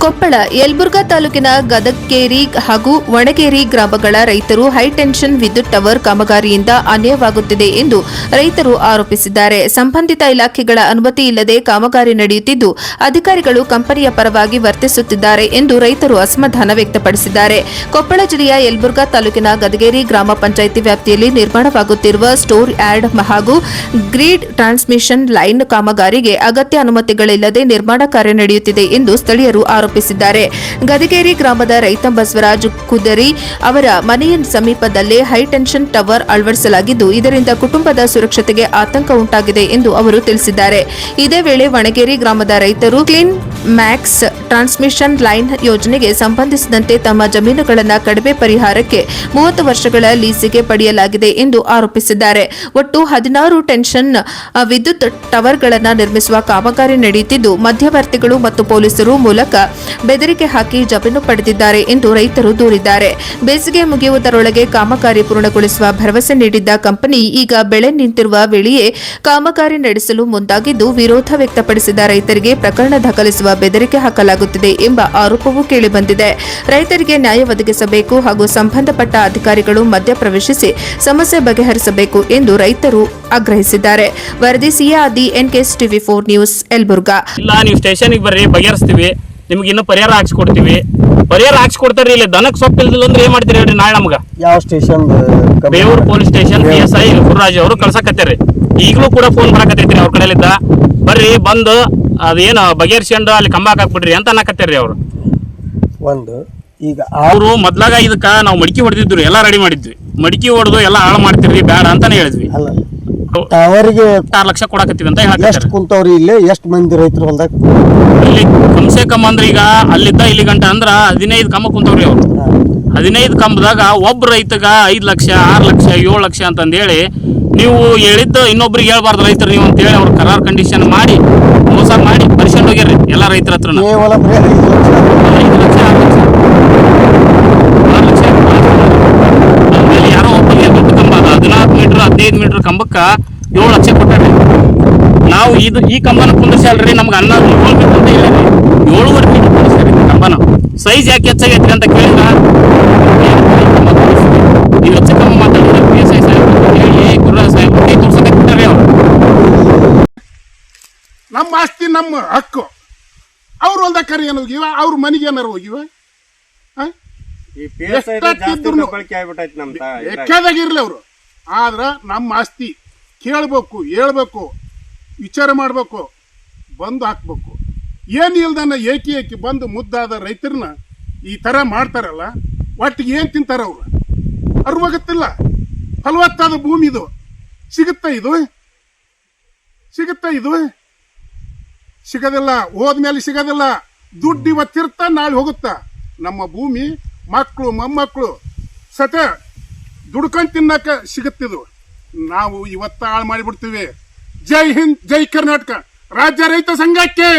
ಕೊಪ್ಪಳ ಯಲಬುರ್ಗಾ ತಾಲೂಕಿನ ಗದಗೇರಿ ಹಾಗೂ ವಣಗೇರಿ ಗ್ರಾಮಗಳ ರೈತರು ಹೈಟೆನ್ಷನ್ ವಿದ್ಯುತ್ ಟವರ್ ಕಾಮಗಾರಿಯಿಂದ ಅನ್ಯಾಯವಾಗುತ್ತಿದೆ ಎಂದು ರೈತರು ಆರೋಪಿಸಿದ್ದಾರೆ. ಸಂಬಂಧಿತ ಇಲಾಖೆಗಳ ಅನುಮತಿ ಇಲ್ಲದೆ ಕಾಮಗಾರಿ ನಡೆಯುತ್ತಿದ್ದು ಅಧಿಕಾರಿಗಳು ಕಂಪನಿಯ ಪರವಾಗಿ ವರ್ತಿಸುತ್ತಿದ್ದಾರೆ ಎಂದು ರೈತರು ಅಸಮಾಧಾನ ವ್ಯಕ್ತಪಡಿಸಿದ್ದಾರೆ. ಕೊಪ್ಪಳ ಜಿಲ್ಲೆಯ ಯಲಬುರ್ಗಾ ತಾಲೂಕಿನ ಗದಗೇರಿ ಗ್ರಾಮ ಪಂಚಾಯಿತಿ ವ್ಯಾಪ್ತಿಯಲ್ಲಿ ನಿರ್ಮಾಣವಾಗುತ್ತಿರುವ ಸ್ಟೋರ್ ಯಾರ್ಡ್ ಹಾಗೂ ಗ್ರಿಡ್ ಟ್ರಾನ್ಸ್ಮಿಷನ್ ಲೈನ್ ಕಾಮಗಾರಿಗೆ ಅಗತ್ಯ ಅನುಮತಿಗಳಿಲ್ಲದೆ ನಿರ್ಮಾಣ ಕಾರ್ಯ ನಡೆಯುತ್ತಿದೆ ಎಂದು ಸ್ಥಳೀಯರು ಆರೋಪಿಸಿದ್ದಾರೆ. ಗದಗೇರಿ ಗ್ರಾಮದ ರೈತ ಬಸವರಾಜ್ ಕುದರಿ ಅವರ ಮನೆಯ ಸಮೀಪದಲ್ಲೇ ಹೈಟೆನ್ಷನ್ ಟವರ್ ಅಳವಡಿಸಲಾಗಿದ್ದು ಇದರಿಂದ ಕುಟುಂಬದ ಸುರಕ್ಷತೆಗೆ ಆತಂಕ ಉಂಟಾಗಿದೆ ಎಂದು ಅವರು ತಿಳಿಸಿದ್ದಾರೆ. ಇದೇ ವೇಳೆ ವಣಗೇರಿ ಗ್ರಾಮದ ರೈತರು ಕ್ಲೀನ್ ಮ್ಯಾಕ್ಸ್ ಟ್ರಾನ್ಸ್ಮಿಷನ್ ಲೈನ್ ಯೋಜನೆಗೆ ಸಂಬಂಧಿಸಿದಂತೆ ತಮ್ಮ ಜಮೀನುಗಳನ್ನು ಕಡಿಮೆ ಪರಿಹಾರಕ್ಕೆ 30 ವರ್ಷಗಳ ಲೀಸಿಗೆ ಪಡೆಯಲಾಗಿದೆ ಎಂದು ಆರೋಪಿಸಿದ್ದಾರೆ. ಒಟ್ಟು 16 ಟೆನ್ಷನ್ ವಿದ್ಯುತ್ ಟವರ್ಗಳನ್ನು ನಿರ್ಮಿಸುವ ಕಾಮಗಾರಿ ನಡೆಯುತ್ತಿದ್ದು ಮಧ್ಯವರ್ತಿಗಳು ಮತ್ತು ಪೊಲೀಸರು ಮೂಲಕ ಬೆದರಿಕೆ ಹಾಕಿ ಜಮೀನು ಪಡೆದಿದ್ದಾರೆ ಎಂದು ರೈತರು ದೂರಿದ್ದಾರೆ. ಬೇಸಿಗೆ ಮುಗಿಯುವುದರೊಳಗೆ ಕಾಮಗಾರಿ ಪೂರ್ಣಗೊಳಿಸುವ ಭರವಸೆ ನೀಡಿದ್ದ ಕಂಪನಿ ಈಗ ಬೆಳೆ ನಿಂತಿರುವ ವೇಳೆಯೇ ಕಾಮಗಾರಿ ನಡೆಸಲು ಮುಂದಾಗಿದ್ದು ವಿರೋಧ ವ್ಯಕ್ತಪಡಿಸಿದ ರೈತರಿಗೆ ಪ್ರಕರಣ ದಾಖಲಿಸುವ ಬೆದರಿಕೆ ಹಾಕಲಾಗುತ್ತಿದೆ ಎಂಬ ಆರೋಪವೂ ಕೇಳಿಬಂದಿದೆ. ರೈತರಿಗೆ ನ್ಯಾಯ ಒದಗಿಸಬೇಕು ಹಾಗೂ ಸಂಬಂಧಪಟ್ಟ ಅಧಿಕಾರಿಗಳು ಮಧ್ಯಪ್ರವೇಶಿಸಿ ಸಮಸ್ಯೆ ಬಗೆಹರಿಸಬೇಕು ಎಂದು ರೈತರು ಆಗ್ರಹಿಸಿದ್ದಾರೆ. ವರದಿ ಸಿಯಾದಿ NKS TV4 ನ್ಯೂಸ್ ಯಲಬುರ್ಗಾ. ನೀವು ಸ್ಟೇಷನ್ಗೆ ಬರ್ರಿ, ಬಗೆಹರಿಸ್ತೀವಿ, ನಿಮ್ಗೆ ಇನ್ನೂ ಪರಿಹಾರ ಹಾಕ್ಸ್ಕೊಡ್ತೀವಿ. ಪರಿಹಾರ ಹಾಕ್ಸ್ಕೊಡ್ತಾರ್ರಿ. ಇಲ್ಲಿ ದನಕ್ಕೆ ಸೊಪ್ಪು ಇಲ್ದಿಲ್ಲ ಅಂದ್ರೆ ಏನ್ ಮಾಡ್ತೀರಿ ಹೇಳ್ರಿ? ನಾಳೆ ನಮ್ಗ ಯಾವ station? Bevoor police station PSI Gururaj ಅವರು ಕಳ್ಸಕತ್ತೀರಿ. ಈಗಲೂ ಕೂಡ ಫೋನ್ ಬರಕತ್ತೈತ್ರಿ ಅವ್ರ ಕಡೆಲಿದ್ದ. ಬರ್ರಿ, ಬಂದು ಅದೇನು ಬಗೆಹರಿಸ್ಕೊಂಡು ಅಲ್ಲಿ ಕಂಬ ಹಾಕ್ಬಿಡ್ರಿ ಅಂತ ಅನ್ನಕತ್ತೀರಿ ಅವ್ರು. ಒಂದು ಈಗ ಅವರು ಮೊದ್ಲಾಗ ಇದಕ್ಕ ನಾವು ಮಡಿಕೆ ಹೊಡೆದಿದ್ರು, ಎಲ್ಲ ರೆಡಿ ಮಾಡಿದ್ವಿ. ಮಡಿಕೆ ಹೊಡೆದು ಎಲ್ಲ ಹಾಳು ಮಾಡ್ತಿರ್ರಿ, ಬೇಡ ಅಂತಾನೆ ಹೇಳಿದ್ವಿ. ಟವರ್ಗೆ 6 ಲಕ್ಷ ಕೊಡಕತ್ತೀವಿ ಅಂತ ಎಷ್ಟು ಕುಂತವ್ರಿ? ಇಲ್ಲಿ ಎಷ್ಟು ಮಂದಿ ರೈತರು ಹೊಲ್ದಾಗ? ಇಲ್ಲಿ ಕಮ್ಸೆ ಕಮ್ ಅಂದ್ರೆ ಈಗ ಅಲ್ಲಿದ್ದ ಇಲ್ಲಿ ಗಂಟ ಅಂದ್ರ 15 ಕಂಬ ಕುಂತವ್ರಿ ಅವ್ರು. 15 ಕಂಬದಾಗ ಒಬ್ಬ ರೈತಗ 5 ಲಕ್ಷ 6 ಲಕ್ಷ 7 ಲಕ್ಷ ಅಂತಂದೇಳಿ ನೀವು ಹೇಳಿದ್ದು ಇನ್ನೊಬ್ರಿಗೆ ಹೇಳ್ಬಾರ್ದು ರೈತರು ನೀವು ಅಂತೇಳಿ ಅವ್ರ ಕರಾರ್ ಕಂಡೀಷನ್ ಮಾಡಿ ಮೋಸ ಮಾಡಿ ಬರ್ಸ್ಕೊಂಡು ಹೋಗ್ಯಾರ್ರಿ ಎಲ್ಲ ರೈತರ ಹತ್ರ. 5 ಲಕ್ಷ 6 ಲಕ್ಷ ಆಮೇಲೆ ಯಾರೋ ಒಬ್ಬರಿಗೆ ದೊಡ್ಡ ಕಂಬ 14 ಮೀಟರ್ 15 ಮೀಟರ್ ಕಂಬಕ್ಕ 7 ಲಕ್ಷ ಕೊಟ್ಟಾರ್ರಿ. ನಾವು ಈ ಕಂಬನ ಕುಂದಿಸಲ್ರಿ, ನಮ್ಗೆ ಅನ್ನ 7 ಮೀಟರ್ ಇಲ್ಲ ರೀ, 7.5 ಮೀಟರ್ ಕುಂದಿಸ್ರಿ ಕಂಬನ. ಸೈಜ್ ಯಾಕೆ ಹೆಚ್ಚಾಗೈತ್ರಿ ಅಂತ ಕೇಳಿದ್ರ ನೀವು ಹೆಚ್ಚು ಕಮ್ಮ ಮಾತಾಡಿದ್ರೆ PSI ಸಾಹೇಬ್ ಹೇಳಿ ಗುರುರಾಜ್ ಸಾಹೇಬ್ ಕೈ ತೋರ್ಸಕತ್ತಾರೆ. ಅವ್ರು ನಮ್ಮ ಆಸ್ತಿ ನಮ್ಮ ಹಕ್ಕು. ಅವ್ರು ಹೊಲ್ದಾಗ ಕರಿ ಏನು ಹೋಗಿವ, ಅವ್ರ ಮನೆಗೆ ಏನಾರು ಹೋಗಿವ? ಎಕ್ಕಾದಾಗಿರ್ಲಿ ಅವರು. ಆದ್ರ ನಮ್ಮ ಆಸ್ತಿ ಕೇಳ್ಬೇಕು, ಹೇಳ್ಬೇಕು, ವಿಚಾರ ಮಾಡ್ಬೇಕು, ಬಂದು ಹಾಕ್ಬೇಕು. ಏನು ಇಲ್ದನ್ನ ಏಕಿ ಬಂದು ಮುದ್ದಾದ ರೈತರನ್ನ ಈ ತರ ಮಾಡ್ತಾರಲ್ಲ, ಒಟ್ಟಿಗೆ ಏನ್ ತಿಂತಾರ ಅವ್ರು? ಅರ್ವಾಗತ್ತಿಲ್ಲ. ಫಲವತ್ತಾದ ಭೂಮಿ ಇದು. ಸಿಗುತ್ತಾ ಇದು? ಸಿಗೋದಿಲ್ಲ. ಹೋದ್ಮೇಲೆ ಸಿಗೋದಿಲ್ಲ. ದುಡ್ಡು ಇವತ್ತಿರ್ತ ನಾಳೆ ಹೋಗುತ್ತಾ. ನಮ್ಮ ಭೂಮಿ ಮಕ್ಕಳು ಮೊಮ್ಮಕ್ಕಳು ಸತ ದುಡ್ಕೊಂಡ್ ತಿನ್ನಕ ಸಿಗುತ್ತಿದ್ದು ನಾವು ಇವತ್ತ ಹಾಳು ಮಾಡಿಬಿಡ್ತೀವಿ. ಜೈ ಹಿಂದ್, ಜೈ ಕರ್ನಾಟಕ. ರಾಜ್ಯ ರೈತ ಸಂಘಕ್ಕೆ.